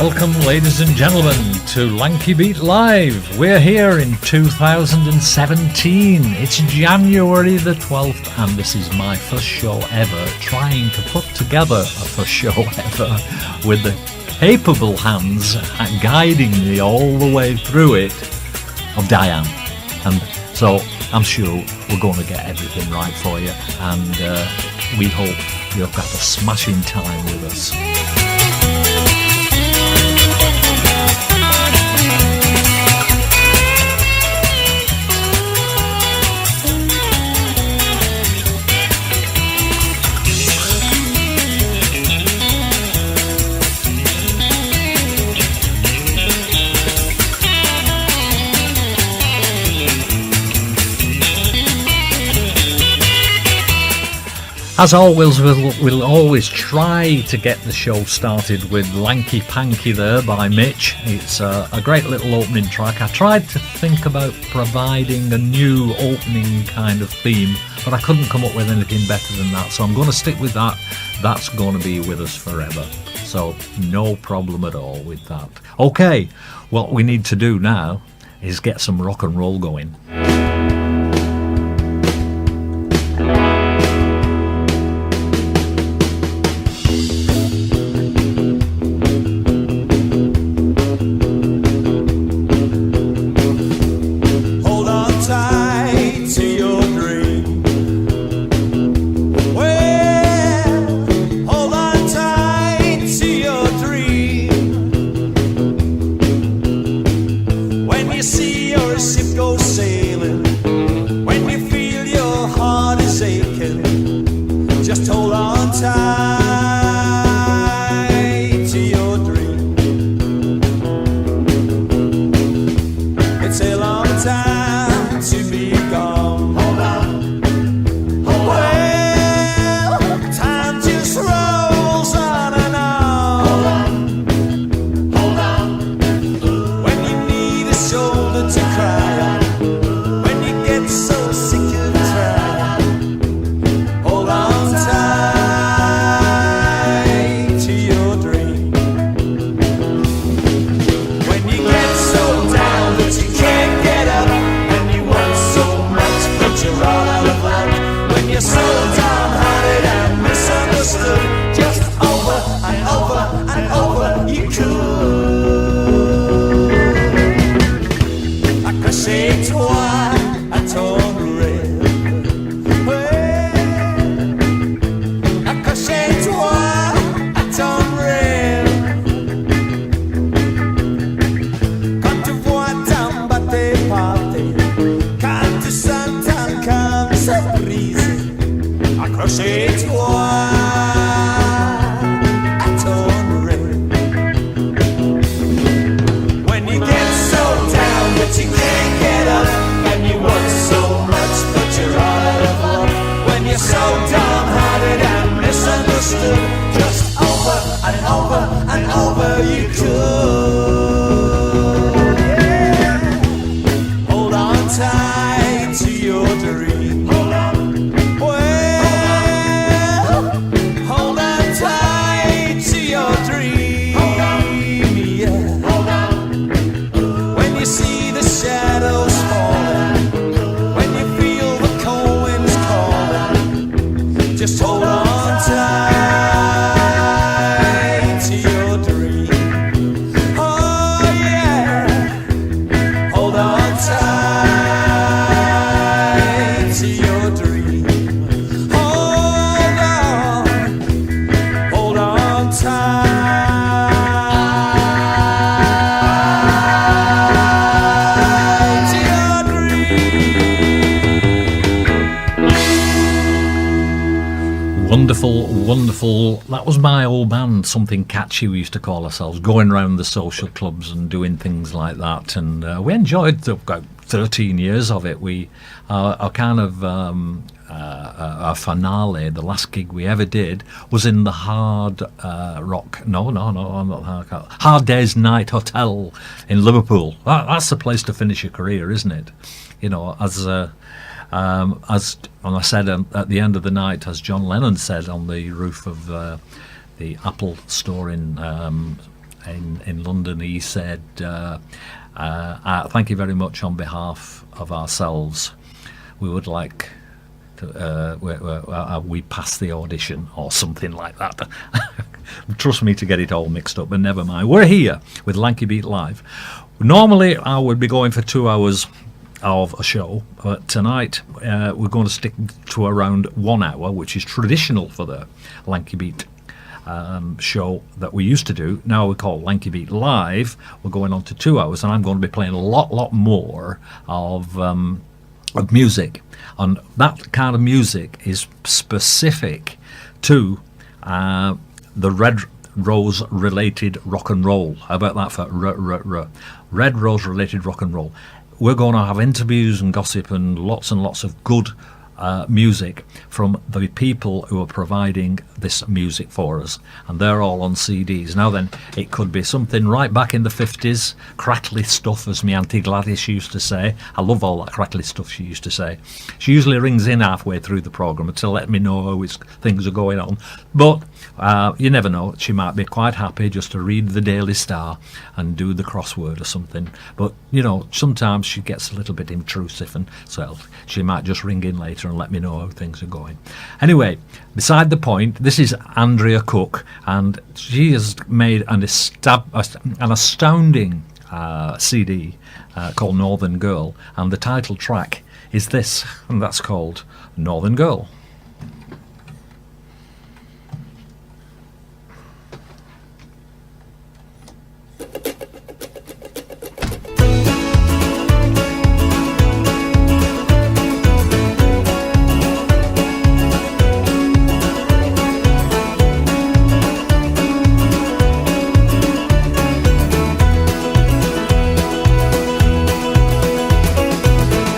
Welcome, ladies and gentlemen, to Lanky Beat Live. We're here in 2017. It's January the 12th, and this is my first show ever, trying to put together a first show ever with the capable hands guiding me all the way through it of Diane. And so I'm sure we're going to get everything right for you, and we hope you've got a smashing time with us. As always, we'll always try to get the show started with Lanky Panky there by Mitch. It's a great little opening track. I tried to think about providing a new opening kind of theme, but I couldn't come up with anything better than that, so I'm going to stick with that. That's going to be with us forever, so no problem at all with that. Okay, what we need to do now is get some rock and roll going. Wonderful. That was my old band, Something Catchy we used to call ourselves, going around the social clubs and doing things like that, and we enjoyed about 13 years of it. Our kind of our finale, the last gig we ever did, was in the Hard Day's Night Hotel in Liverpool. That's the place to finish your career, isn't it? You know, as I said at the end of the night, as John Lennon said on the roof of the Apple store in in London. He said, "Thank you very much on behalf of ourselves. We would like to, we passed the audition," or something like that. Trust me to get it all mixed up, but never mind. We're here with Lanky Beat Live. Normally, I would be going for 2 hours of a show, but tonight we're going to stick to around 1 hour, which is traditional for the Lanky Beat show that we used to do. Now we call Lanky Beat Live. We're going on to 2 hours, and I'm going to be playing a lot more of music, and that kind of music is specific to the Red Rose related rock and roll. How about that for Red Rose related rock and roll? We're going to have interviews and gossip and lots of good music from the people who are providing this music for us, and they're all on CDs. Now then, it could be something right back in the 50s, crackly stuff, as my Auntie Gladys used to say. I love all that crackly stuff she used to say. She usually rings in halfway through the programme to let me know how things are going on, but you never know, she might be quite happy just to read the Daily Star and do the crossword or something. But you know, sometimes she gets a little bit intrusive, and so she might just ring in later and let me know how things are going. Anyway, beside the point, this is Andrea Cook, and she has made an astounding CD called Northern Girl, and the title track is this, and that's called Northern Girl.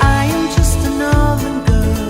I am just a northern girl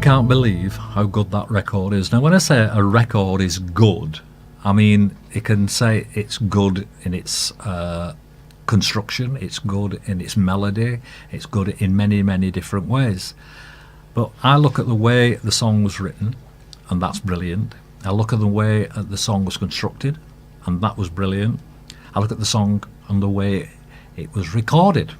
can't believe how good that record is. Now, when I say a record is good, I mean, you can say it's good in its construction, it's good in its melody, it's good in many, many different ways. But I look at the way the song was written, and that's brilliant. I look at the way the song was constructed, and that was brilliant. I look at the song and the way it was recorded,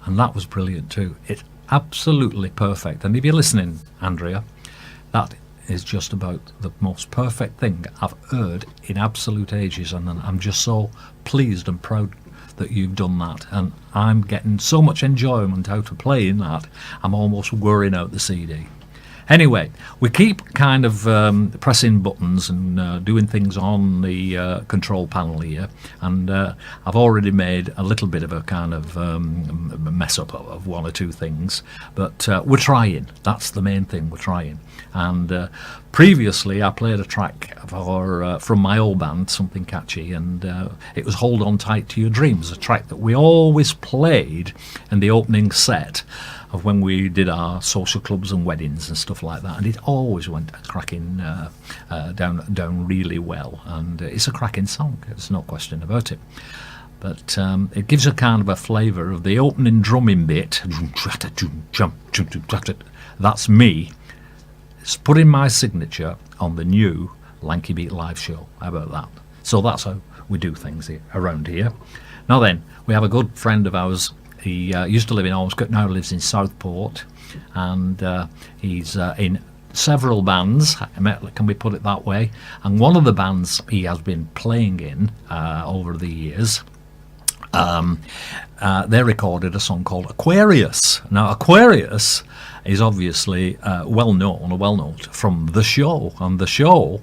and that was brilliant too. It's absolutely perfect. And if you're listening, Andrea, that is just about the most perfect thing I've heard in absolute ages, and I'm just so pleased and proud that you've done that, and I'm getting so much enjoyment out of playing that I'm almost wearing out the CD. Anyway, we keep kind of pressing buttons and doing things on the control panel here, and I've already made a little bit of a kind of mess up of one or two things, but we're trying. That's the main thing, we're trying. And previously I played a track from my old band, something catchy, and it was Hold On Tight To Your Dreams, a track that we always played in the opening set of when we did our social clubs and weddings and stuff like that, and it always went cracking down really well, and it's a cracking song, there's no question about it. But it gives a kind of a flavour of the opening drumming bit. That's me. It's putting my signature on the new Lanky Beat live show. How about that? So that's how we do things here, around here. Now then, we have a good friend of ours. He used to live in Ormskirk, now lives in Southport, and he's in several bands, can we put it that way, and one of the bands he has been playing in over the years, they recorded a song called Aquarius. Now Aquarius is obviously well known from the show. On the show,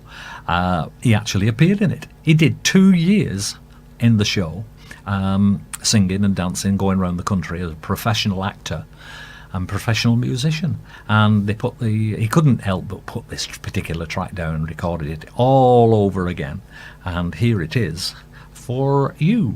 he actually appeared in it. He did 2 years in the show, singing and dancing, going around the country as a professional actor and professional musician. And he couldn't help but put this particular track down and recorded it all over again. And here it is for you.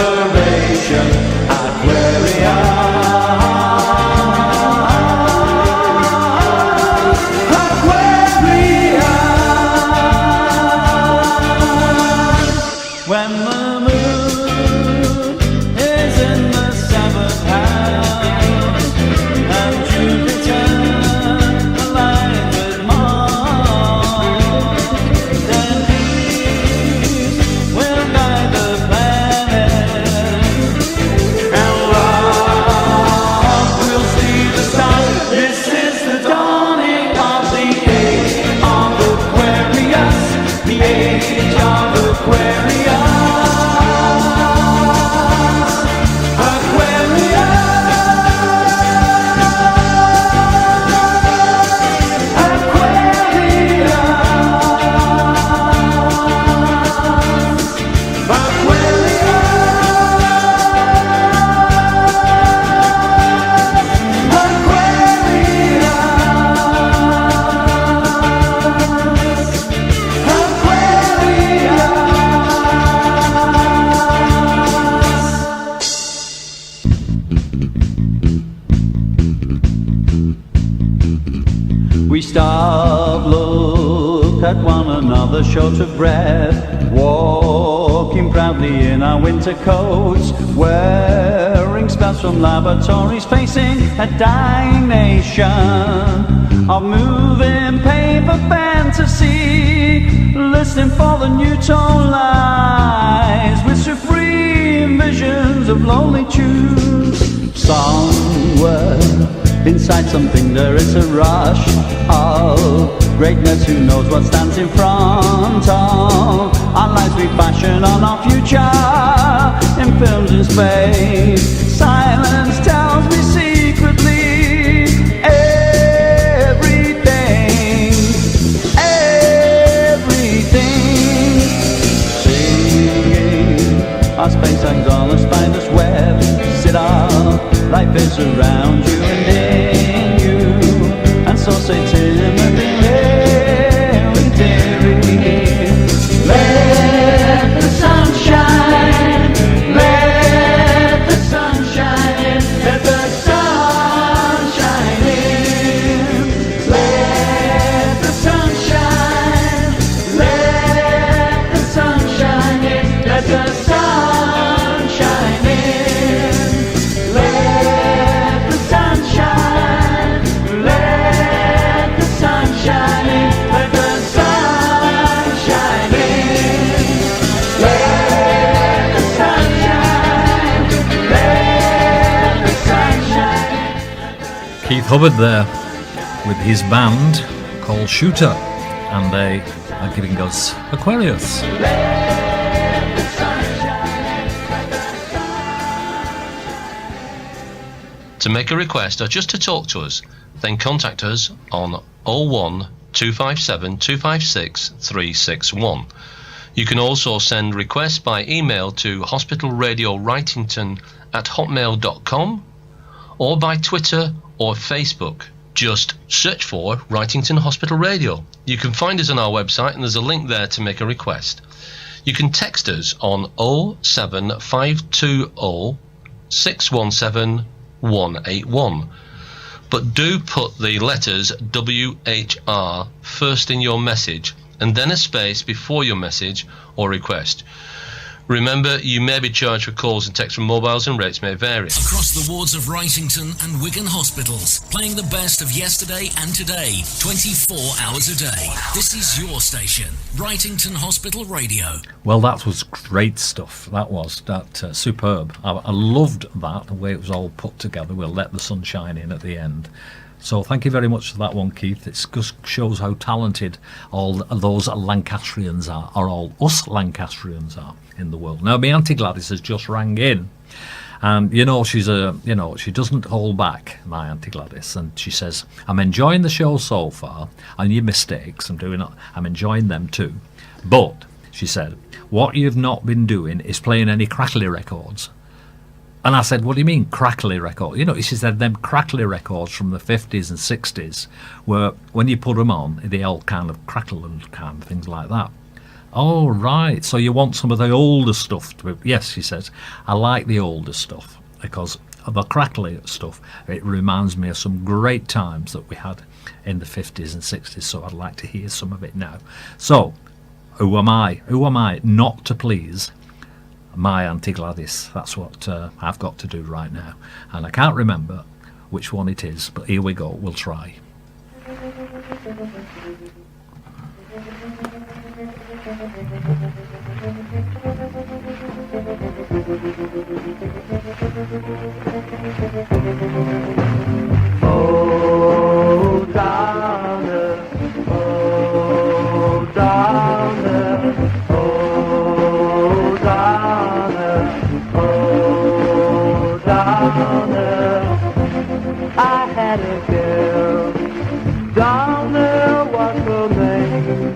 Revelation, Aquarius. We stop, look at one another, short of breath, walking proudly in our winter coats, wearing spells from laboratories, facing a dying nation of moving paper fantasy, listening for the new tone lies with supreme visions of lonely tunes. Somewhere inside something there is a rush of greatness. Who knows what stands in front of our lives? We fashion on our future in films in space. Silence tells me secretly everything, everything. Singing our space hangs on a spider's web. Sit up, life is around you and in you, and so say Timothy, Mary, dearie. Let the sun shine, let the sun shine in, let the sun shine in. Let the sun shine, let the sun shine in, let the sun shine in. Let the sun shine, let the sun shine in, let the sun shine in. Let the sun shine, let the sun shine in. Keith Hubbard there with his band called Shooter, and they are giving us Aquarius. Let the sun shine, let the To make a request or just to talk to us, then contact us on 01 257 256 361. You can also send requests by email to hospitalradiowrightington@hotmail.com or by Twitter or Facebook. Just search for Wrightington Hospital Radio. You can find us on our website and there's a link there to make a request. You can text us on 07520 617 181. But do put the letters WHR first in your message and then a space before your message or request. Remember, you may be charged for calls and texts from mobiles and rates may vary. Across the wards of Wrightington and Wigan hospitals, playing the best of yesterday and today, 24 hours a day. This is your station, Wrightington Hospital Radio. Well, that was great stuff. That was superb. I loved that, the way it was all put together. We'll let the sun shine in at the end. So thank you very much for that one, Keith. It just shows how talented all those Lancastrians are, or all us Lancastrians are in the world. Now, my Auntie Gladys has just rang in, and she doesn't hold back, my Auntie Gladys, and she says, I'm enjoying the show so far, and your mistakes, I'm enjoying them too. But, she said, what you've not been doing is playing any crackly records. And I said, what do you mean, crackly records? She said, them crackly records from the 50s and 60s, where when you put them on, they all kind of crackle and kind of things like that. Oh, right, so you want some of the older stuff? Yes, she says, I like the older stuff, because the crackly stuff, it reminds me of some great times that we had in the 50s and 60s, so I'd like to hear some of it now. So, who am I not to please my Auntie Gladys? That's what I've got to do right now, and I can't remember which one it is, but here we go, we'll try. Oh, down there, oh, down there, oh, down there, oh, down there. I had a girl down there, what's her name?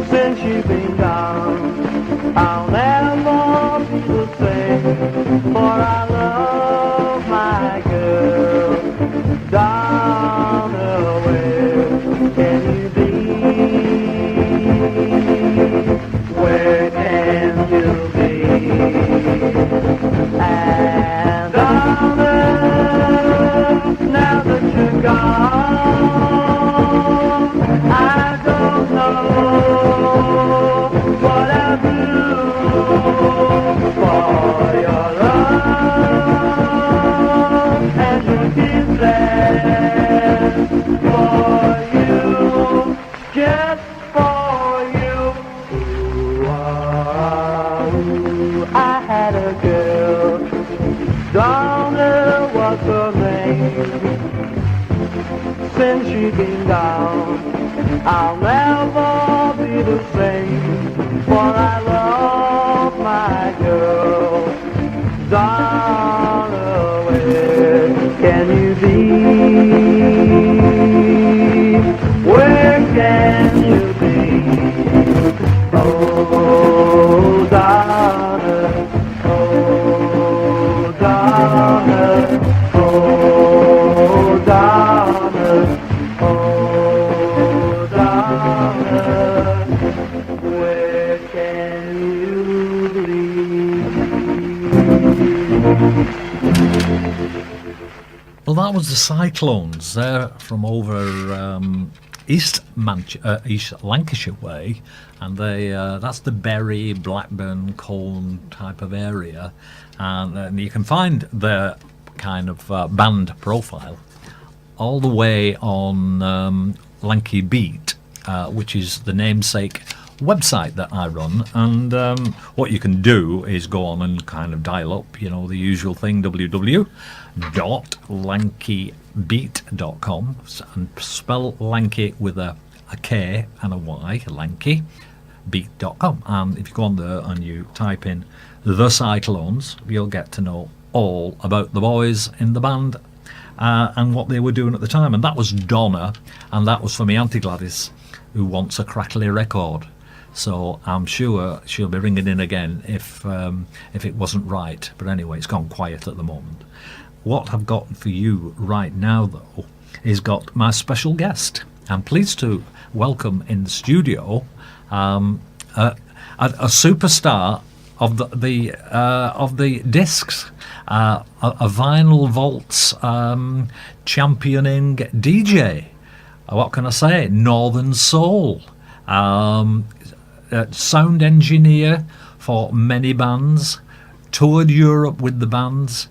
Since you've been gone, I'll never be the same, for I love my girl down there. Where can you be? Where can you be? And down there, now that you're gone, you, just for you. Ooh, ooh, I had a girl, Donna was her name. Since she's been gone, I'll never be the same. For I love my girl, Donna, where can you be? Where can you be? Oh, Donna, oh, Donna, oh, Donna, oh, Donna, where can you be? Well, that was the Cyclones. They're from over East Lancashire way, and that's the Bury, Blackburn, Colne type of area, and you can find their kind of band profile all the way on Lanky Beat, which is the namesake website that I run. And what you can do is go on and kind of dial up, the usual thing, www.lankybeat.com, and spell Lanky with a K and a Y, lankybeat.com. And if you go on there and you type in the Cyclones, you'll get to know all about the boys in the band and what they were doing at the time. And that was Donna, and that was for me Auntie Gladys, who wants a crackly record. So I'm sure she'll be ringing in again if it wasn't right. But anyway, it's gone quiet at the moment. What I've got for you right now, though, is got my special guest. I'm pleased to welcome in the studio a superstar of the discs, a vinyl vaults championing DJ. What can I say? Northern Soul. Sound engineer for many bands, toured Europe with the bands.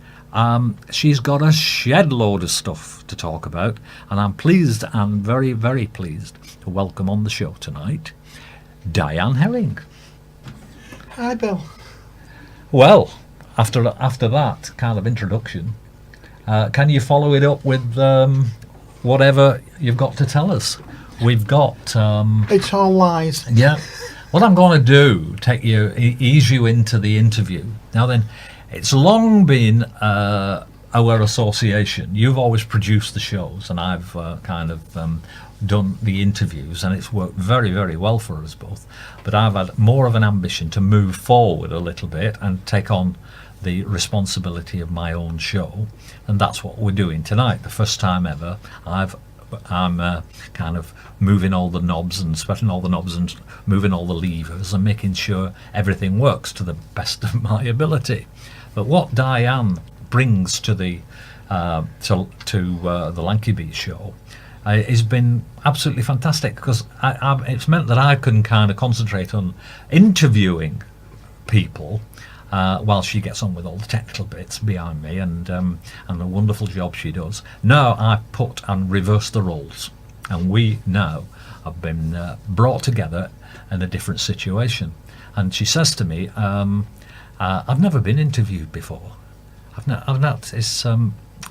She's got a shed load of stuff to talk about, and I'm pleased and very, very pleased to welcome on the show tonight Diane Herring. Hi, Bill. Well, after that kind of introduction, can you follow it up with whatever you've got to tell us? We've got... It's all lies. Yeah. What I'm going to do, ease you into the interview. Now then, it's long been our association. You've always produced the shows, and I've kind of done the interviews, and it's worked very, very well for us both. But I've had more of an ambition to move forward a little bit and take on the responsibility of my own show, and that's what we're doing tonight. The first time ever, I'm kind of moving all the knobs and sweating all the knobs and moving all the levers and making sure everything works to the best of my ability. But what Diane brings to the Lanky Beat show has been absolutely fantastic, because it's meant that I can kind of concentrate on interviewing people while she gets on with all the technical bits behind me, and the wonderful job she does. Now I put and reverse the roles, and we now have been brought together in a different situation. And she says to me, I've never been interviewed before.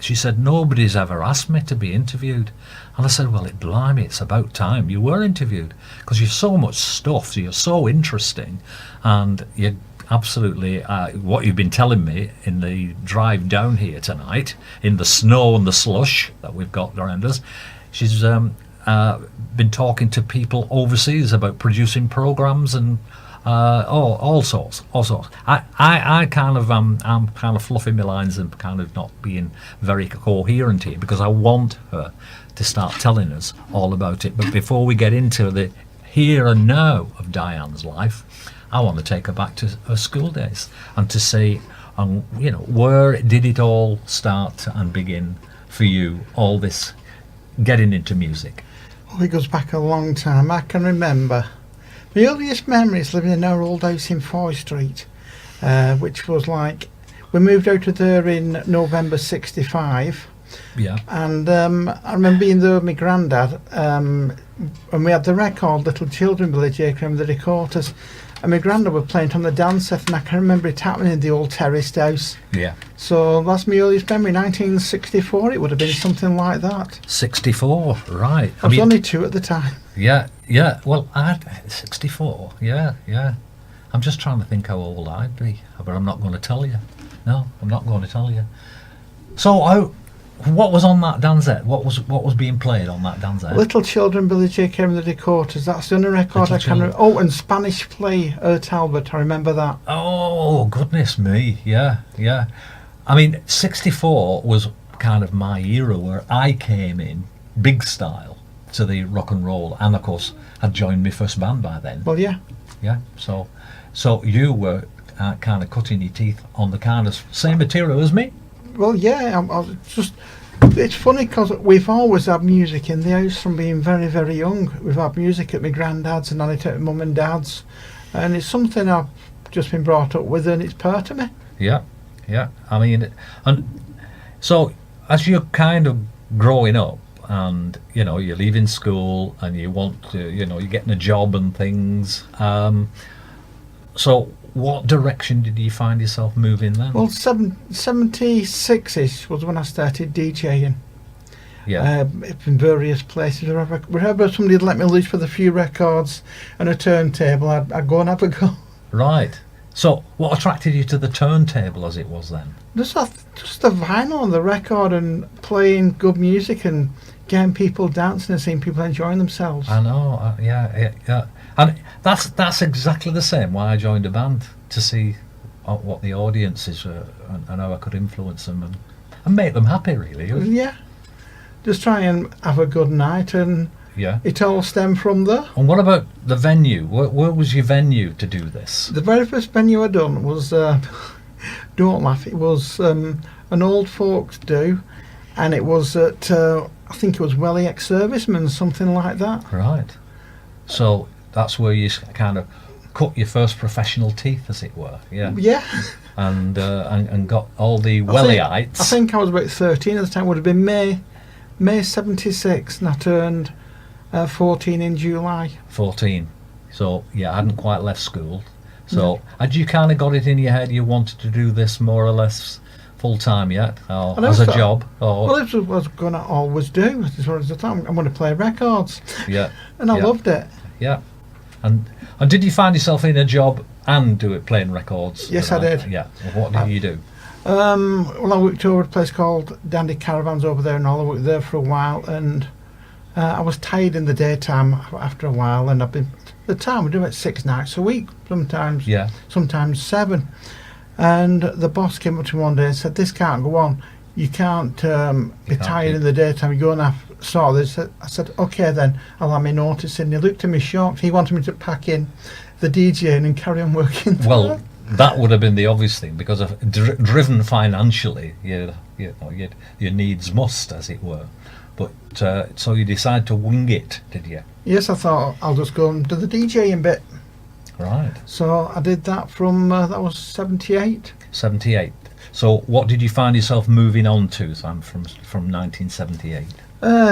She said, nobody's ever asked me to be interviewed. And I said, well, blimey, it's about time you were interviewed, because you've so much stuff, you're so interesting, and you're absolutely, what you've been telling me in the drive down here tonight, in the snow and the slush that we've got around us, she's been talking to people overseas about producing programs and all sorts. I kind of I'm kind of fluffing my lines and kind of not being very coherent here, because I want her to start telling us all about it. But before we get into the here and now of Diane's life, I want to take her back to her school days and to see, where did it all start and begin for you, all this getting into music? Well, it goes back a long time. I can remember my earliest memories living in our old house in Foy Street, which was like, we moved out of there in November '65, Yeah. And I remember being there with my granddad, and we had the record Little Children Billy J. Came the recorders, and my granddad were playing it on the dance set, and I can remember it happening in the old terraced house. Yeah. So that's my earliest memory, 1964, it would have been something like that. 64, right. I was only 2 at the time. Yeah, yeah. Well, I'd 64. Yeah, yeah. I'm just trying to think how old I'd be, but I'm not going to tell you. No, I'm not going to tell you. So, what was on that danzette? What was being played on that danzette? Little Children, Billy J. Came the Recorders. That's the only record Little I can remember. Oh, and Spanish Play, Talbot. I remember that. Oh, goodness me. Yeah, yeah. I mean, 64 was kind of my era where I came in big style to the rock and roll, and of course I'd joined my first band by then. Well, yeah. Yeah. So you were kind of cutting your teeth on the kind of same material as me. Well, yeah, I was just... It's funny because we've always had music in the house from being very, very young. We've had music at my granddad's and at mum and dad's, and it's something I've just been brought up with, and it's part of me. Yeah, yeah. I mean, and so as you're kind of growing up, and you're leaving school, and you want to, you're getting a job and things. So what direction did you find yourself moving then? Well, 76-ish was when I started DJing. Yeah. In various places. Wherever somebody would let me loose with a few records and a turntable, I'd go and have a go. Right. So what attracted you to the turntable as it was then? Just the vinyl and the record and playing good music and getting people dancing and seeing people enjoying themselves. I know, yeah. And that's exactly the same why I joined a band, to see what the audiences were and how I could influence them and make them happy, really. Yeah, just try and have a good night, and yeah, it all stemmed from there. And what about the venue? Where was your venue to do this? The very first venue I done was, don't laugh, it was an old folks do, and it was at, I think it was Welly ex-servicemen, something like that. Right. So that's where you kind of cut your first professional teeth, as it were. Yeah. Yeah. And got all the Wellyites. I think I was about 13 at the time. It would have been May 76, and I turned 14 in July. 14. So yeah, I hadn't quite left school. So had you kind of got it in your head you wanted to do this more or less full time yet, or as a job? Or well, this was what I was going to always do. As far as the time, I'm going to play records. Yeah. And I loved it. Yeah. And did you find yourself in a job and playing records? Yes, I did. Yeah. Well, what did you do? Well, I worked over at a place called Dandy Caravans over there, and I worked there for a while, and I was tired in the daytime after a while, and I've been at the time we do it 6 nights a week, sometimes 7. And the boss came up to me one day and said, "This can't go on. You can't be tired in the daytime. You're going to have to sort this." I said, "Okay then, I'll have me notice." And he looked at me shocked. He wanted me to pack in the DJing and carry on working. Well, that would have been the obvious thing, because of driven financially, your needs must, as it were. But so you decided to wing it, did you? Yes, I thought I'll just go and do the DJing bit. Right. So I did that from that was 78. 78. So what did you find yourself moving on to from 1978?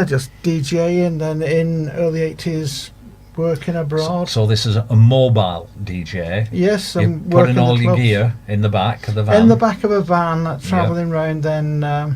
Just DJing, then in early 80s working abroad. So this is a mobile DJ. Yes, I'm putting all your gear in the back of the van. In the back of a van, travelling round. Then I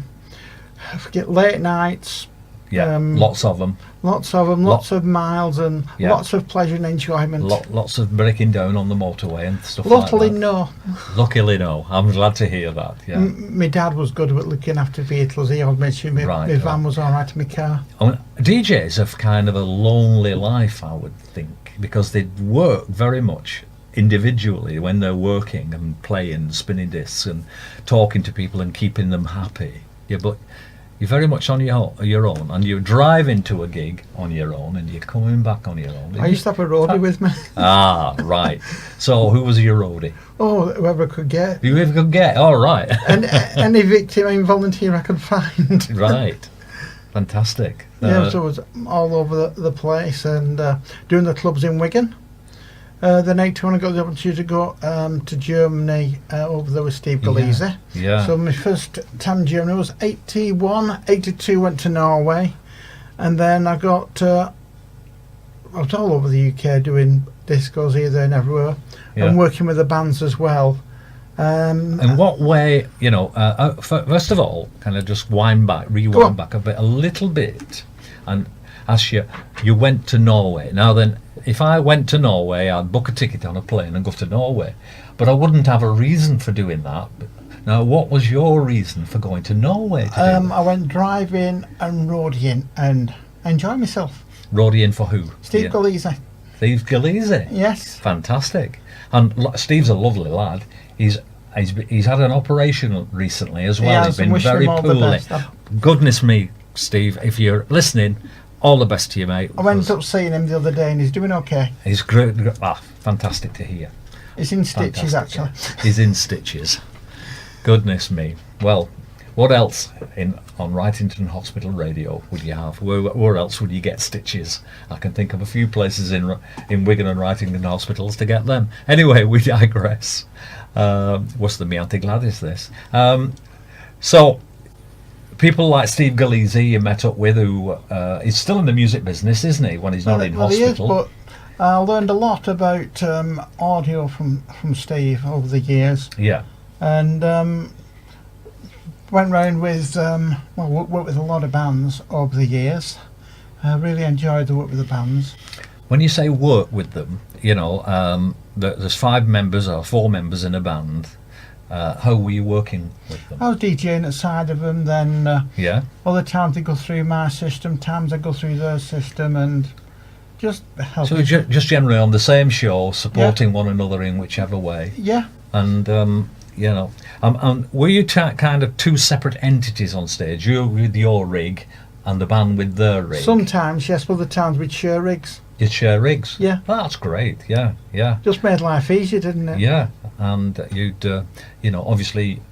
forget, late nights. Yeah, lots of them. Lots of miles and lots of pleasure and enjoyment. Lots of breaking down on the motorway and stuff Luckily, like that. no. Luckily, no. I'm glad to hear that. Yeah. My dad was good at looking after vehicles. He always made sure my van was all right in my car. I mean, DJs have kind of a lonely life, I would think, because they work very much individually when they're working and playing, spinning discs and talking to people and keeping them happy. Yeah, but you're very much on your own, and you're driving to a gig on your own, and you're coming back on your own. I used to have a roadie with me. Ah, right. So who was your roadie? Oh, whoever could get. Whoever could get, all right. And any victim and volunteer I could find. Right. Fantastic. Yeah, so it was all over the place, and doing the clubs in Wigan. Then 81 I got the opportunity to go to Germany over there with Steve Galeese. Yeah. So my first time in Germany was 81, 82 went to Norway, and then I got I was all over the UK doing discos here, there and everywhere, and working with the bands as well. In what way, first of all, kind of just rewind back a little bit, and ask you went to Norway. Now then, if I went to Norway, I'd book a ticket on a plane and go to Norway, but I wouldn't have a reason for doing that. Now, what was your reason for going to Norway to do that? I went driving and roadieing and enjoying myself. Roadieing for who? Steve Galeese. Steve Galeese? Yes. Fantastic. And Steve's a lovely lad. He's had an operation recently as well. He's been very poorly. Goodness me, Steve, if you're listening, all the best to you, mate. I went up seeing him the other day and he's doing okay. He's great. Fantastic to hear. He's in stitches, actually. He's in stitches. Goodness me. Well, what else on Wrightington Hospital Radio would you have? Where else would you get stitches? I can think of a few places in Wigan and Wrightington hospitals to get them. Anyway, we digress. What's the Mianti Gladys this? So, people like Steve Galeese you met up with, who is still in the music business, isn't he, when he's not in hospital? He is, but I learned a lot about audio from Steve over the years. Yeah. And went round with, worked with a lot of bands over the years. I really enjoyed the work with the bands. When you say work with them, there's 5 members or 4 members in a band. How were you working with them? I was DJing outside of them, then other times they go through my system, times I go through their system, and just helping. So just generally on the same show, supporting one another in whichever way. Yeah. And were you kind of 2 separate entities on stage? You with your rig and the band with their rig? Sometimes, yes, other times we'd share rigs. You'd share rigs? Yeah. That's great, yeah. Just made life easier, didn't it? Yeah, and you'd, obviously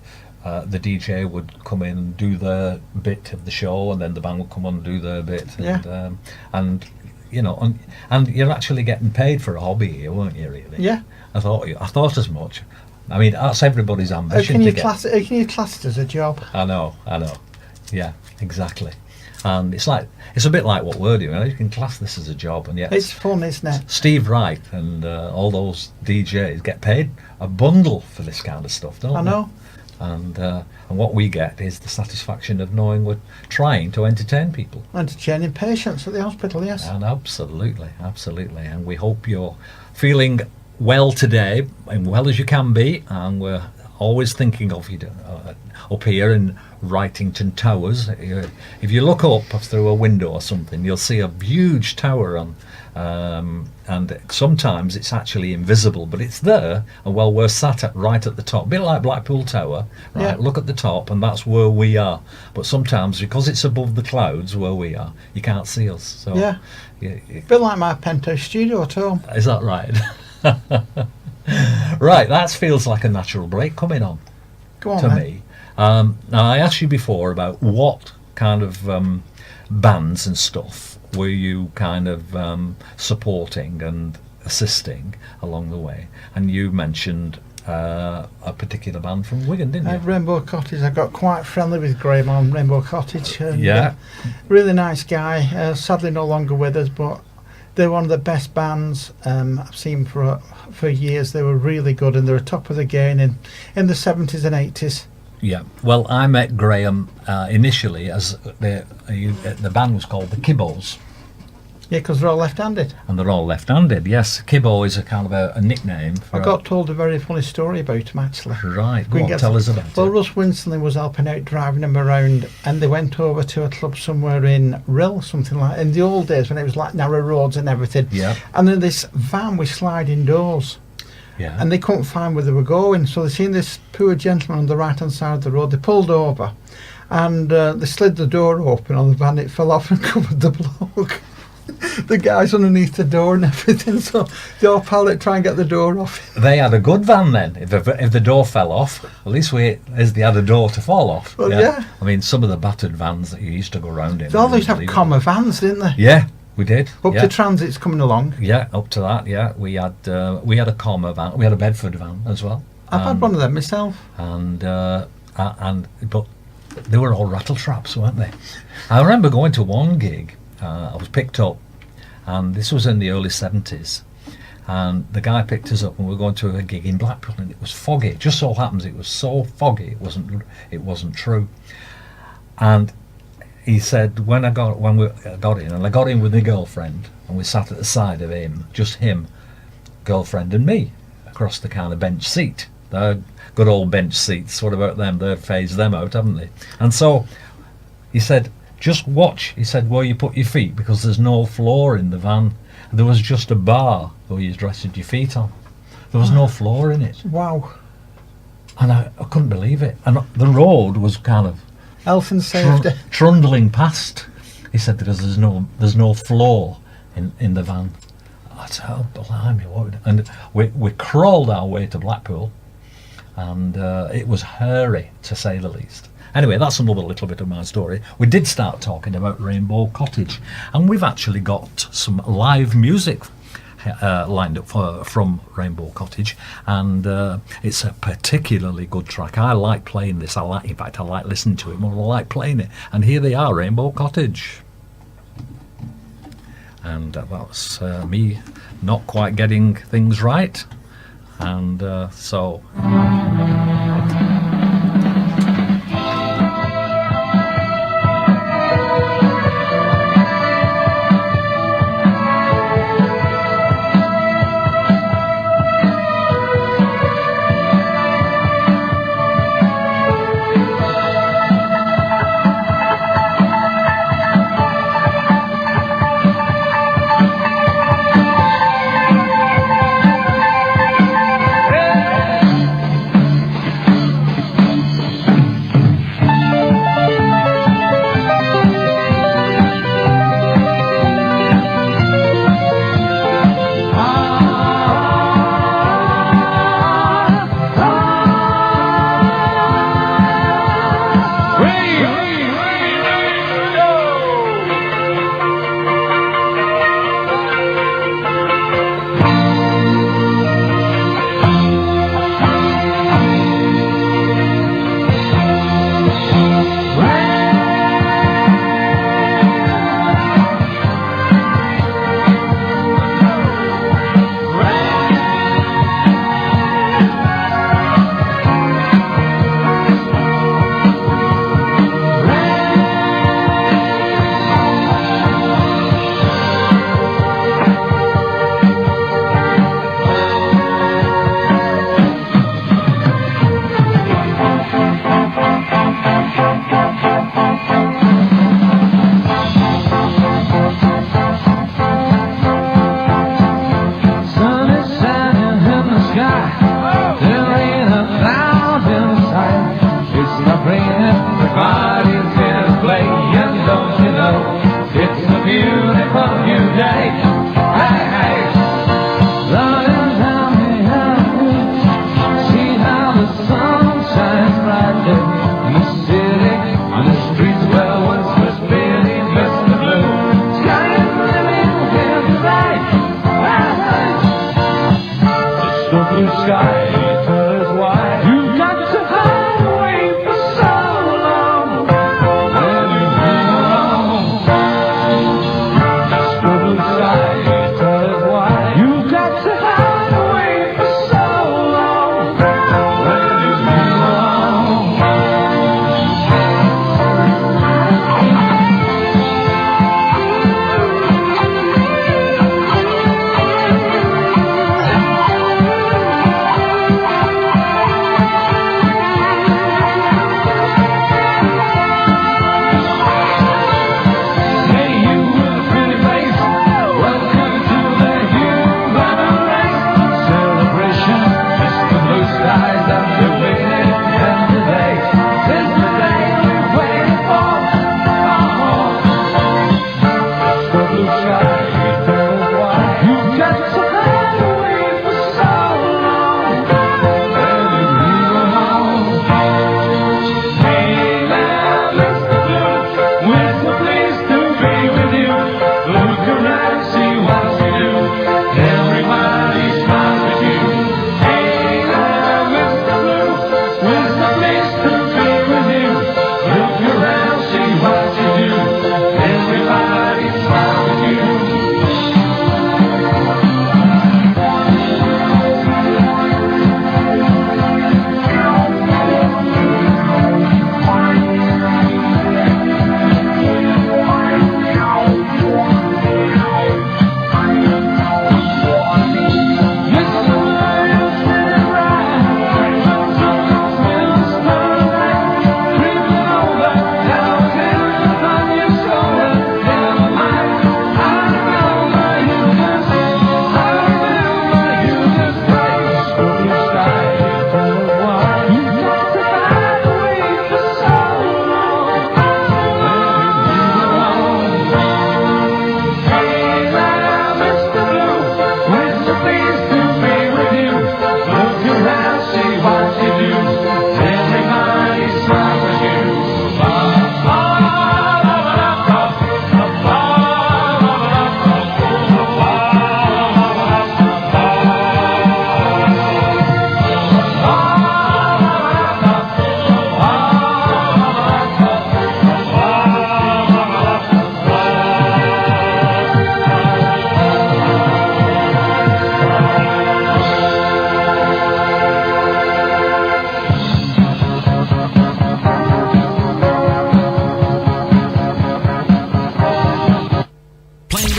the DJ would come in and do their bit of the show, and then the band would come on and do their bit. And you're actually getting paid for a hobby here, weren't you, really? Yeah. I thought as much. I mean, that's everybody's ambition. How can you class it as a job? I know. Yeah, exactly. And it's a bit like what we're doing. You can class this as a job, and yet it's fun, isn't it? Steve Wright and all those DJs get paid a bundle for this kind of stuff, don't they? I know. And what we get is the satisfaction of knowing we're trying to entertain people. Entertaining patients at the hospital, yes. And absolutely. And we hope you're feeling well today, and well as you can be, and we're always thinking of you up here in Wrightington Towers. If you look up through a window or something, you'll see a huge tower on, and sometimes it's actually invisible, but it's there. And we're sat right at the top, a bit like Blackpool Tower. Right, yeah. Look at the top, and that's where we are. But sometimes, because it's above the clouds where we are, you can't see us. So yeah, a bit like my penthouse studio at home. Is that right? Right, that feels like a natural break coming on. Go on, to then. Me. Now, I asked you before about what kind of bands and stuff were you kind of supporting and assisting along the way, and you mentioned a particular band from Wigan, didn't you? Rainbow Cottage. I got quite friendly with Graham on Rainbow Cottage. And, yeah. Really nice guy. Sadly no longer with us, but they're one of the best bands I've seen for years. They were really good, and they were top of the game in the 70s and 80s. Yeah, well, I met Graham initially as the band was called the Kibbos. Yeah, because they're all left-handed. And they're all left-handed, yes. Kibbo is a kind of a nickname. I got told a very funny story about him, actually. Right, go on, tell us about it. Well, Russ Winsley was helping out, driving him around, and they went over to a club somewhere in Rill, something like in the old days when it was like narrow roads and everything. Yeah. And then this van with sliding doors. Yeah. And they couldn't find where they were going, so they seen this poor gentleman on the right-hand side of the road. They pulled over, and they slid the door open on the van. It fell off and covered the bloke. The guys underneath the door and everything, so they all piled it, try and get the door off. They had a good van then. If the door fell off, at least they had a door to fall off. Well, yeah. I mean, some of the battered vans that you used to go around in. They always have Commer vans, didn't they? Yeah, We did. Up yeah. to Transit's coming along. Yeah, up to that. Yeah, we had a Commer van. We had a Bedford van as well. I've had one of them myself. But they were all rattle traps, weren't they? I remember going to one gig. I was picked up, and this was in the early 70s. And the guy picked us up, and we were going to a gig in Blackpool, and it was foggy. It just so happens it was so foggy it wasn't true. And he said when we got in, and I got in with my girlfriend, and we sat at the side of him, just him, girlfriend, and me, across the kind of bench seat. The good old bench seats. What about them? They've phased them out, haven't they? And so he said, just watch. He said, where you put your feet, because there's no floor in the van. There was just a bar where you rested your feet on. There was no floor in it. Wow. And I couldn't believe it. And the road was kind of Health and safety. trundling past. He said, because there's no floor in the van. I said, oh, blimey, what? And we crawled our way to Blackpool, and it was hairy, to say the least. Anyway, that's another little bit of my story. We did start talking about Rainbow Cottage, and we've actually got some live music lined up from Rainbow Cottage, and it's a particularly good track. I like playing this. I like listening to it more. I like playing it. And here they are, Rainbow Cottage. And that's me not quite getting things right, and so.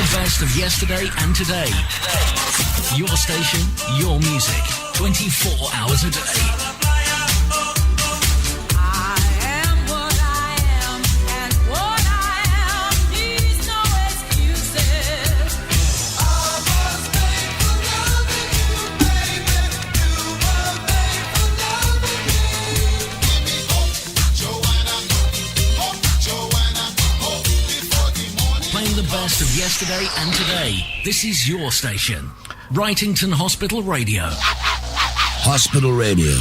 the best of yesterday and today. Your station, your music, 24 hours a day. The best of yesterday and today. This is your station, Wrightington Hospital Radio. Hospital Radio,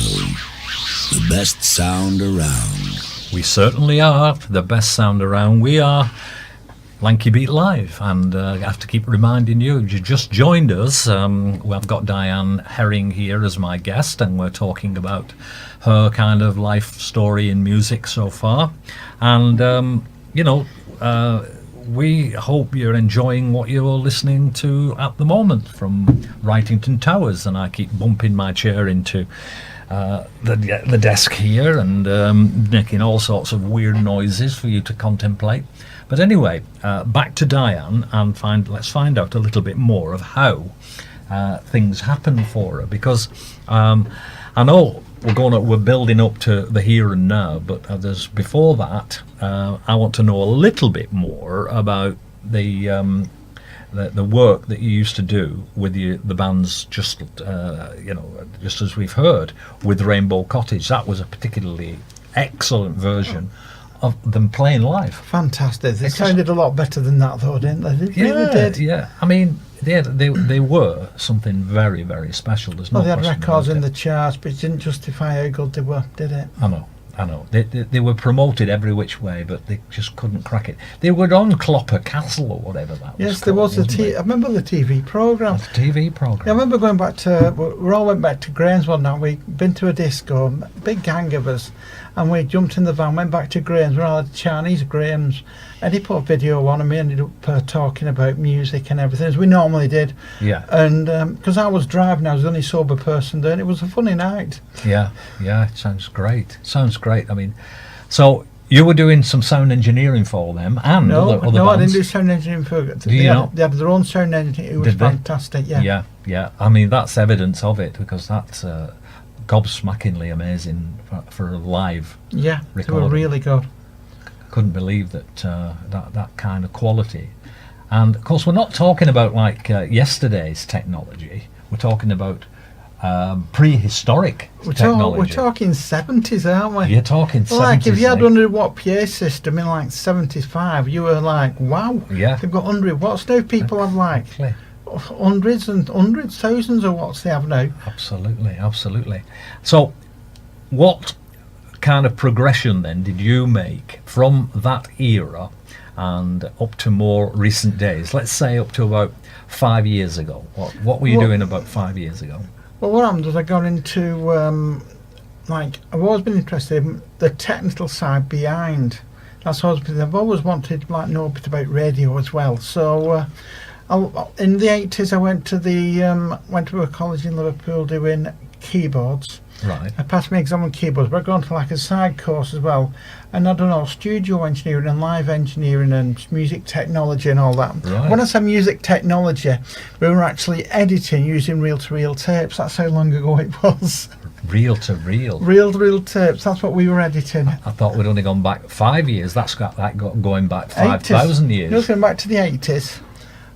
the best sound around. We certainly are the best sound around. We are Lanky Beat Live, and I have to keep reminding you, if you just joined us, I've got Diane Herring here as my guest, and we're talking about her kind of life story in music so far. And, we hope you're enjoying what you're listening to at the moment from Wrightington Towers, and I keep bumping my chair into the desk here and making all sorts of weird noises for you to contemplate. But anyway, back to Diane, and let's find out a little bit more of how things happen for her, because I know we're building up to the here and now, but there's before that. I want to know a little bit more about the work that you used to do with the bands, just as we've heard with Rainbow Cottage. That was a particularly excellent version of them playing live. Fantastic. They sounded a lot better than that, though, didn't they? They really did. Yeah. I mean, they were something very, very special. There's no they had question records about in it. the charts, but it didn't justify how good they were, did it? I know. They were promoted every which way, but they just couldn't crack it. They were on Clopper Castle or whatever that was. Yes, there was I remember the TV programme. The TV programme. Yeah, I remember going back to, we all went back to Graham's one night. We'd been to a disco, big gang of us, and we jumped in the van, went back to Graham's. We all had Chinese Graham's, and he put a video on, and we ended up talking about music and everything, as we normally did. Yeah. And because I was driving, I was the only sober person there, and it was a funny night. Yeah, it sounds great. I mean, so you were doing some sound engineering for them and other bands? No, I didn't do sound engineering for them. They had their own sound engineer. It was fantastic, yeah. Yeah. I mean, that's evidence of it, because that's gobsmackingly amazing for a live recording. They were really good. Couldn't believe that that kind of quality. And of course, we're not talking about like yesterday's technology. We're talking about prehistoric technology. We're talking 70s, aren't we? You're talking 70s. Like, if you had 100 watt PA system in like 75, you were like, wow. Yeah. They've got 100 watts now. People have like hundreds and hundreds, thousands of watts they have now. Absolutely. So, what kind of progression then did you make from that era and up to more recent days? Let's say up to about 5 years ago. What were you doing about 5 years ago? Well, what happened was I got into I've always been interested in the technical side behind. That's always been, I've always wanted to know a bit about radio as well. So in the 80s, I went to a college in Liverpool doing keyboards. Right. I passed my exam on keyboards, but I got into like a side course as well, and I don't know, studio engineering and live engineering and music technology and all that. Right. When I say music technology, we were actually editing using reel-to-reel tapes. That's how long ago it was. Reel-to-reel. Reel-to-reel tapes. That's what we were editing. I thought we'd only gone back 5 years. That's got that going back 5,000 years. It was going back to the 80s,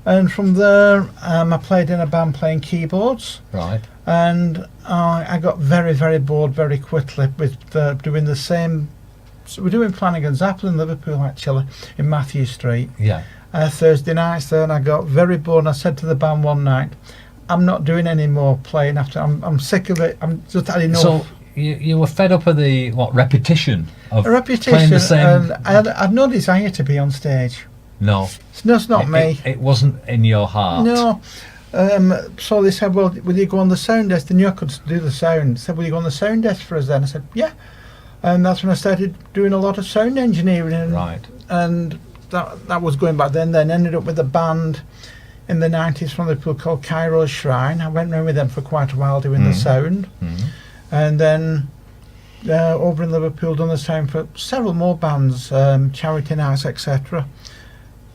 and from there I played in a band playing keyboards. Right. And I got very, very bored very quickly with doing the same. So we're doing Flanagan's Apple in Liverpool, actually, in Matthew Street. Yeah. Thursday nights there, and I got very bored. And I said to the band one night, "I'm not doing any more playing after. I'm sick of it. I'm just had enough." So you were fed up of the repetition of repetition, playing the same. And I had no desire to be on stage. No. It's not me. It wasn't in your heart. No. So they said, well, will you go on the sound desk? They knew I could do the sound. They said, will you go on the sound desk for us then? I said, yeah. And that's when I started doing a lot of sound engineering. Right. And that was going back then. Then ended up with a band in the 90s from Liverpool called Cairo's Shrine. I went around with them for quite a while doing the sound. Mm-hmm. And then over in Liverpool done the sound for several more bands, Charity Nights, etc.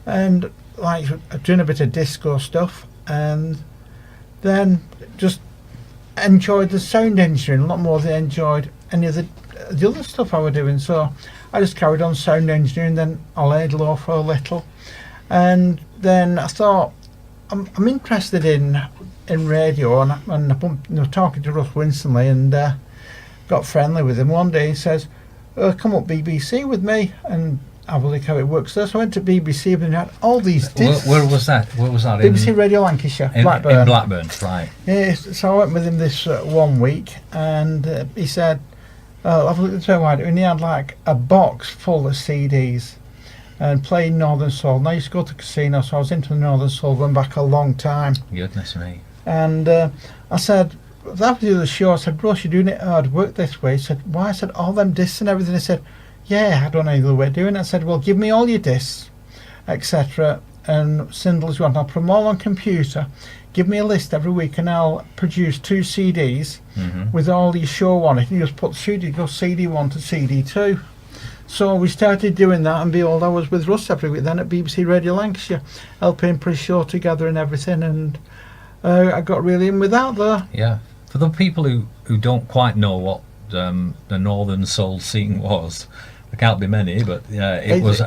And like doing a bit of disco stuff, and then just enjoyed the sound engineering a lot more than I enjoyed any of the other stuff I was doing. So I just carried on sound engineering. Then I laid low for a little, and then I thought I'm interested in radio, and I was talking to Russ Winstanley, and got friendly with him. One day he says, come up BBC with me and have a look how it works. So I went to BBC, and had all these discs. Where was that? Where was that? BBC Radio Lancashire, Blackburn. In Blackburn, right. Yeah, so I went with him this 1 week, and he said, I've looked at the wide, and he had like a box full of CDs and playing Northern Soul. And I used to go to casino, so I was into the Northern Soul going back a long time. Goodness me. And I said, after the show, I said, Russ, you're doing it hard work this way. He said, why? I said, all them discs and everything. He said, yeah, I don't know any other way of doing it. I said, well, give me all your discs, etc. and singles you want. I'll put them all on computer. Give me a list every week, and I'll produce 2 CDs with all your show on it. And you just put go CD1 to CD2. So we started doing that, and behold, I was with Russ every week then at BBC Radio Lancashire, helping put a show together and everything, and I got really in with that there. Yeah. For the people who don't quite know what the Northern Soul scene was, there can't be many, but it was...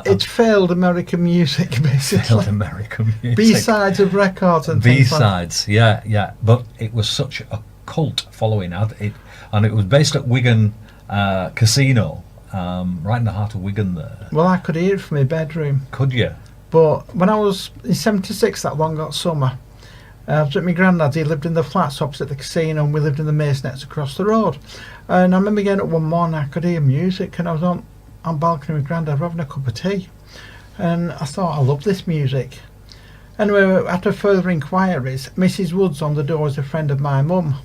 it's failed American music, basically. Failed American music. B-sides of records and things B-sides, yeah. But it was such a cult following. And it was based at Wigan Casino, right in the heart of Wigan there. Well, I could hear it from my bedroom. Could you? But when I was in 76, that long got summer, I was at my granddad's. He lived in the flats opposite the casino, and we lived in the Masonets across the road. And I remember getting up one morning, I could hear music, and I was on balcony with granddad having a cup of tea. And I thought, I love this music. Anyway, after further inquiries, Mrs. Woods on the door was a friend of my mum.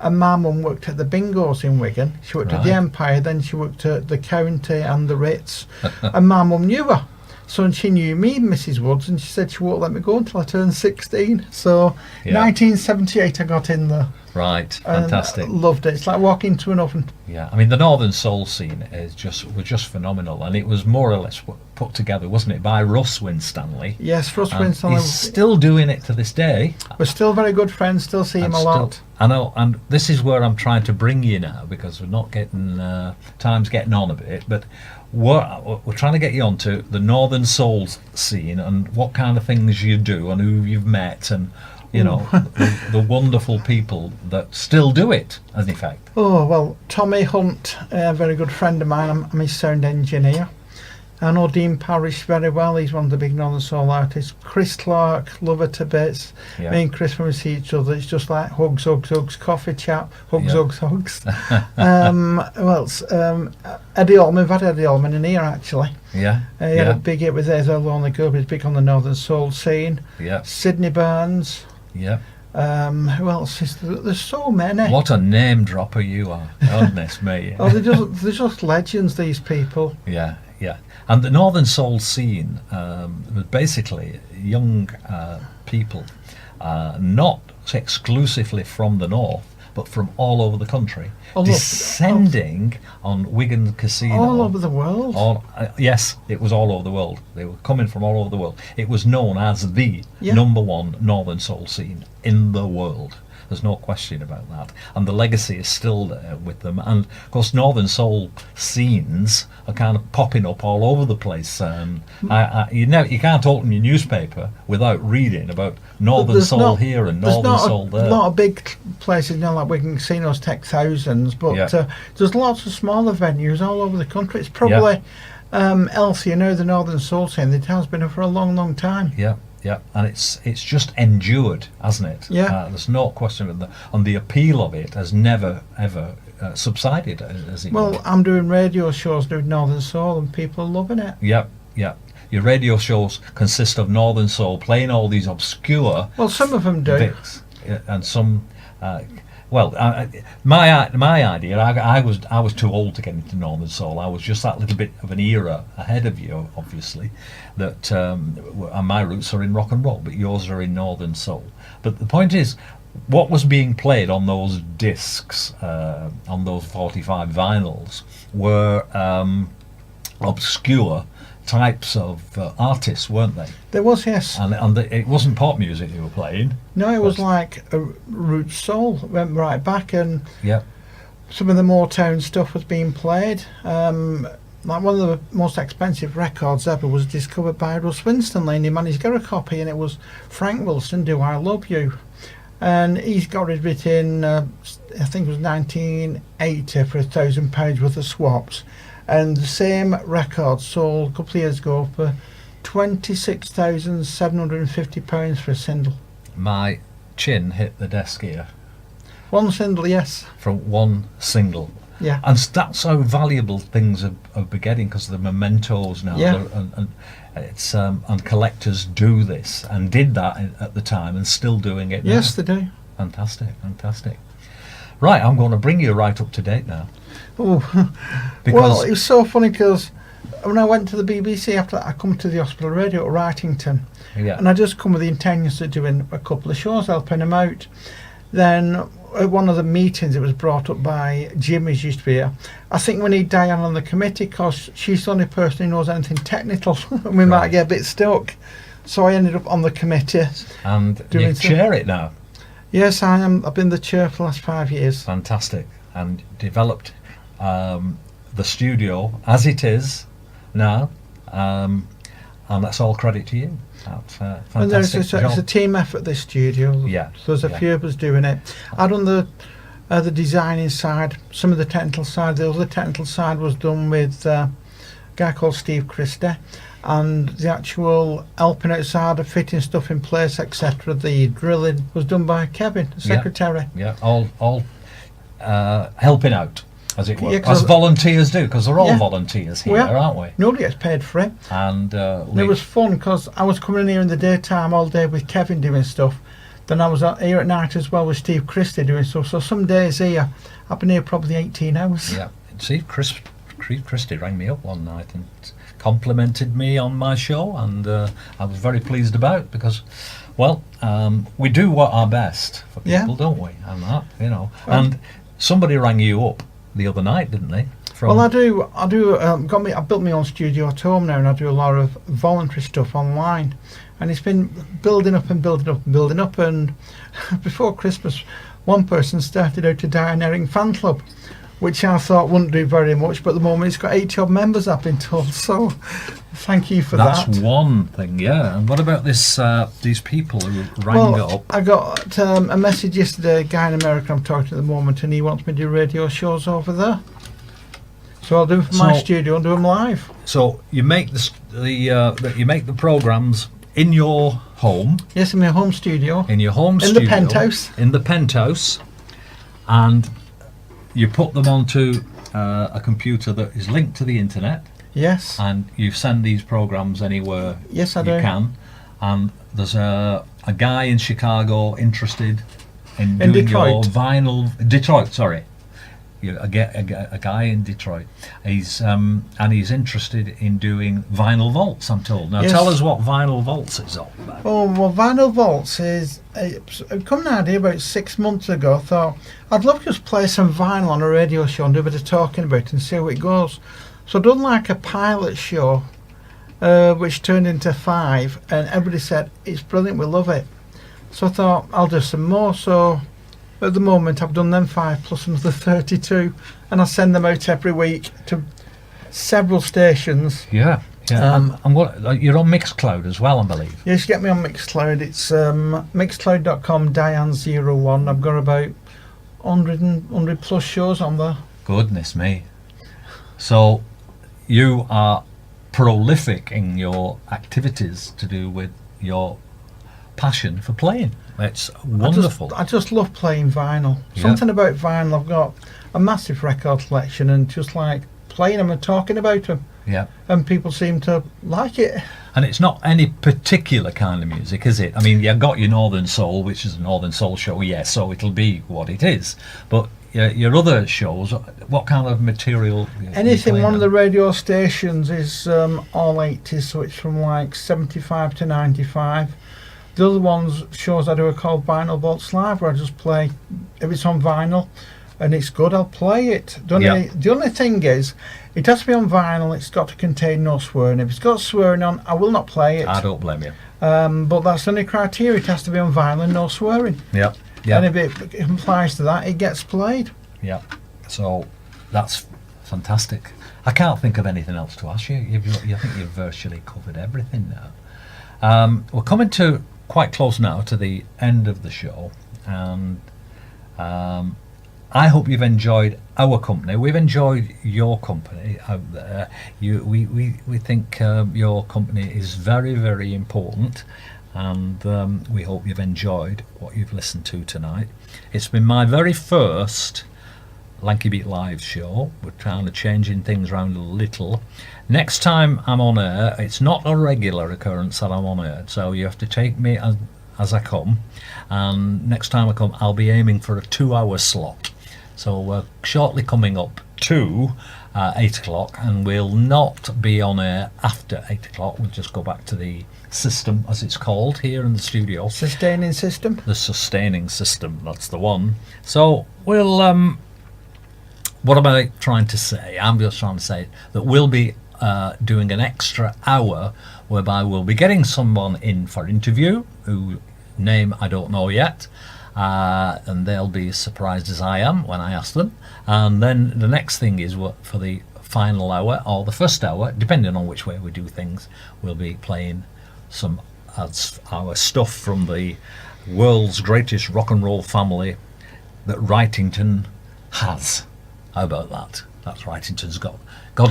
And my mum worked at the Bingos in Wigan. She worked at the Empire, then she worked at the County and the Ritz. And my mum knew her. So she knew me, Mrs. Woods, and she said she won't let me go until I turned 16. So 1978 I got in there. Right, fantastic. Loved it. It's like walking into an oven. Yeah, I mean the Northern Soul scene was just phenomenal, and it was more or less put together, wasn't it, by Russ Winstanley? Yes, Russ Winstanley. He's still doing it to this day. We're still very good friends. Still see him a lot. I know, and this is where I'm trying to bring you now, because we're not getting time's getting on a bit, but we're trying to get you onto the Northern Soul scene and what kind of things you do and who you've met, and you know the wonderful people that still do it, as in fact. Oh well, Tommy Hunt, a very good friend of mine. I'm his sound engineer. I know Dean Parrish very well. He's one of the big Northern Soul artists. Chris Clark, love her to bits. Me and Chris, when we see each other, it's just like hugs, hugs, hugs, coffee chat, hugs, hugs, hugs. Who else? Eddie Allman. We've had Eddie Allman in here, actually. He had a big hit with There's a Lonely Girl, but he's big on the Northern Soul scene. Sydney Barnes. Who else? There's so many. What a name dropper you are. Goodness me. Oh, they're just legends, these people. Yeah. And the Northern Soul scene was basically young people, not exclusively from the north, but from all over the country, descending on Wigan Casino. All over the world? Yes, it was all over the world. They were coming from all over the world. It was known as the number one Northern Soul scene in the world. There's no question about that, and the legacy is still there with them. And of course, Northern Soul scenes are kind of popping up all over the place. You can't open your newspaper without reading about Northern Soul here and Northern Soul there. There's a lot of big places, like Wigan casinos take thousands, but there's lots of smaller venues all over the country. It's probably Elsie, the Northern Soul scene. It has been for a long, long time. Yeah, and it's just endured, hasn't it? There's no question and the appeal of it has never ever subsided, as it were. I'm doing radio shows doing Northern Soul, and people are loving it. Yeah. Your radio shows consist of Northern Soul playing all these obscure. Well, some of them do. Bits, and some. My idea. I was too old to get into Northern Soul. I was just that little bit of an era ahead of you, obviously. That and my roots are in rock and roll, but yours are in Northern Soul. But the point is, what was being played on those discs, on those 45 vinyls, were obscure types of artists, weren't they? There was, yes. And it wasn't pop music you were playing. No, it was like a root soul. Went right back, and Yeah. some of the Motown stuff was being played. Like one of the most expensive records ever was discovered by Russ Winstanley, and he managed to get a copy, and it was Frank Wilson, Do I Love You? And he's got rid of it in, I think it was 1980 for £1,000 worth of swaps. And the same record sold a couple of years ago for £26,750 for a single. My chin hit the desk here One single, yes. from one single. Yeah. And that's how valuable things are getting, because of the mementos now. Yeah. And it's and collectors do this and did that at the time and still doing it now. Yes, they do. Fantastic. Right, I'm going to bring you right up to date now. Oh, Because well, it was so funny because when I went to the BBC after that, I come to the hospital radio at Wrightington, yeah, and I just come with the intentions of doing a couple of shows, helping them out. Then at one of the meetings, it was brought up by Jim, who used to be here. I think we need Diane on the committee because she's the only person who knows anything technical, and we might get a bit stuck. So I ended up on the committee. and doing you some- chair it now. Yes, I am. I've been the chair for the last 5 years. Fantastic. And developed the studio as it is now, and that's all credit to you. That's And there's fantastic it's a job. team effort, this studio. Yeah, So there's a yeah. few of us doing it. I done the designing side, some of the technical side. The other technical side was done with a guy called Steve Christie, and the actual helping outside of fitting stuff in place, etc. The drilling was done by Kevin, the Yeah. secretary. Yeah, all helping out, as it were, Yeah, 'cause as volunteers do, because they're all Yeah. volunteers here, We are. aren't we? Nobody gets paid for it. And And it was fun because I was coming in here in the daytime all day with Kevin doing stuff. Then I was here at night as well with Steve Christie doing stuff. So some days here, I've been here probably 18 hours. yeah. See, Christie rang me up one night and complimented me on my show, and I was very pleased about it because, well, we do what our best for Yeah. people, don't we? And that, And somebody rang you up the other night, didn't they? From, Well, I do. I built my own studio at home now, and I do a lot of voluntary stuff online. And it's been building up and building up and building up. And before Christmas, one person started out a Diane fan club, which I thought wouldn't do very much. But at the moment, it's got 80 odd members, I've been told. So, thank you for That's that. one thing, yeah. And what about this? These people who rang Well, up? I got a message yesterday, a guy in America I'm talking to at the moment, and he wants me to do radio shows over there. So I'll do them from my So- studio and do them live. So you make the programs in your home, Yes, in my home studio. in your home In the studio, penthouse. in the penthouse, and you put them onto a computer that is linked to the internet, Yes. and you send these programs anywhere Yes, I you do. can. And there's a guy in Chicago interested in In doing Detroit. your vinyl. Detroit, sorry. A guy in Detroit. He's interested in doing vinyl vaults, I'm told. Now Yes. tell us what vinyl vaults is all about. Oh, well, Vinyl Vaults is... I've come an idea about 6 months ago. I thought, I'd love to just play some vinyl on a radio show and do a bit of talking about it and see how it goes. So I've done like a pilot show, which turned into 5, and everybody said, it's brilliant, we love it. So I thought, I'll do some more. So at the moment, I've done them 5 plus another 32, and I send them out every week to several stations. Yeah. And what you're on Mixcloud as well, I believe. Yes, get me on Mixcloud. It's mixcloud.com Diane01. I've got about 100 plus shows on there. Goodness me. So you are prolific in your activities to do with your passion for playing. It's wonderful. I just love playing vinyl. Yeah. Something about vinyl. I've got a massive record collection, and just like playing them and talking about them, Yeah. and people seem to like it. And it's not any particular kind of music, is it? I mean, you've got your Northern Soul, which is a Northern Soul show, yes, so it'll be what it is. But your other shows, what kind of material? Anything one of the radio stations is all 80s, so it's from like 75 to 95. The other ones shows I do are called Vinyl Vaults Live, where I just play, if it's on vinyl, and it's good. I'll play it. Yeah. The only thing is, it has to be on vinyl. It's got to contain no swearing. If it's got swearing on, I will not play it. I don't blame you. But that's the only criteria. It has to be on vinyl and no swearing. Yeah. And if it implies to that, it gets played. Yeah. So that's fantastic. I can't think of anything else to ask you. I think you've virtually covered everything now. We're coming to quite close now to the end of the show, and I hope you've enjoyed our company. We've enjoyed your company out there. We think your company is very, very important, and we hope you've enjoyed what you've listened to tonight. It's been my very first Lanky Beat Live show. We're kind of changing things around a little. Next time I'm on air, it's not a regular occurrence that I'm on air, so you have to take me as I come. And next time I come, I'll be aiming for a 2-hour slot. So we're shortly coming up to 8 o'clock, and we'll not be on air after 8 o'clock. We'll just go back to the system, as it's called, here in the studio. Sustaining system? The sustaining system, that's the one. So we'll... what am I trying to say? I'm just trying to say that we'll be doing an extra hour whereby we'll be getting someone in for interview, whose name I don't know yet, and they'll be as surprised as I am when I ask them. And then the next thing is for the final hour, or the first hour, depending on which way we do things, we'll be playing some of our stuff from the world's greatest rock and roll family that Wrightington has. How about that? That's Wrightington's got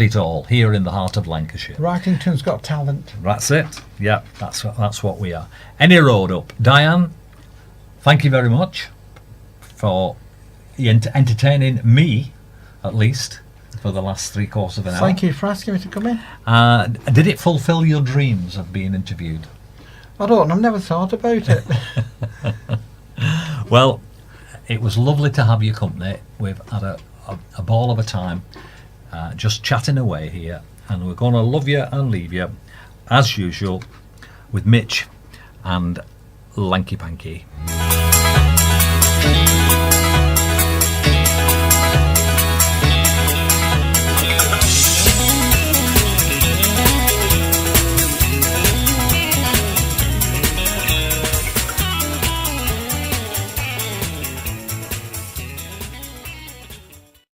it all here in the heart of Lancashire. Wrightington's got talent. That's it. Yeah, that's what we are. Any road up. Diane, thank you very much for entertaining me, at least, for the last 3/4 of an hour. Thank you for asking me to come in. Did it fulfil your dreams of being interviewed? I don't know. I've never thought about it. Well, it was lovely to have your company. We've had a ball of a time just chatting away here, and we're going to love you and leave you as usual with Mitch and Lanky Panky.